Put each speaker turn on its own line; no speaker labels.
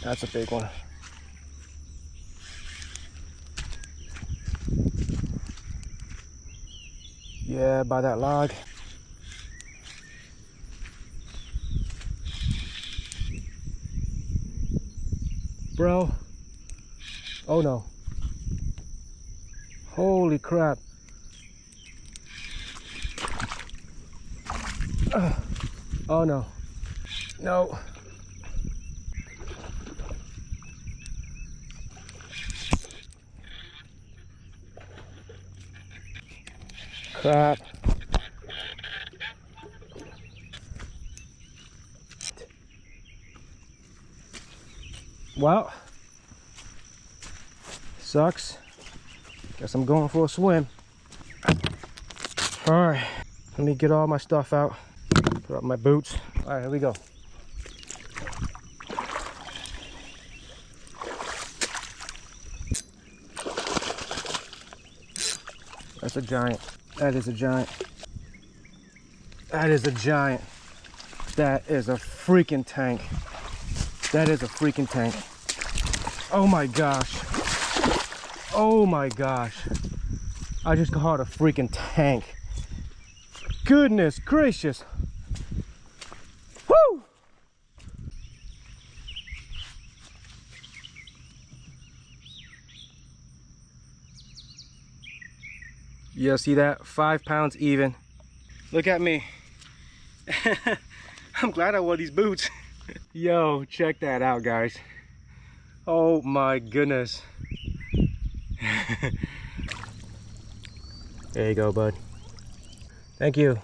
That's a big one. Yeah, by that log. Bro. Oh no. Holy crap. Oh no. No. Crap. Well, sucks. Guess I'm going for a swim. All right, let me get all my stuff out. Put up my boots. All right, here we go. That's a giant. That is a giant. That is a giant. That is a freaking tank. That is a freaking tank. Oh my gosh. Oh my gosh. I just caught a freaking tank. Goodness gracious. Woo! Yeah, see that? 5 pounds even. Look at me. I'm glad I wore these boots. Yo, check that out, guys. Oh my goodness. There you go, bud. Thank you.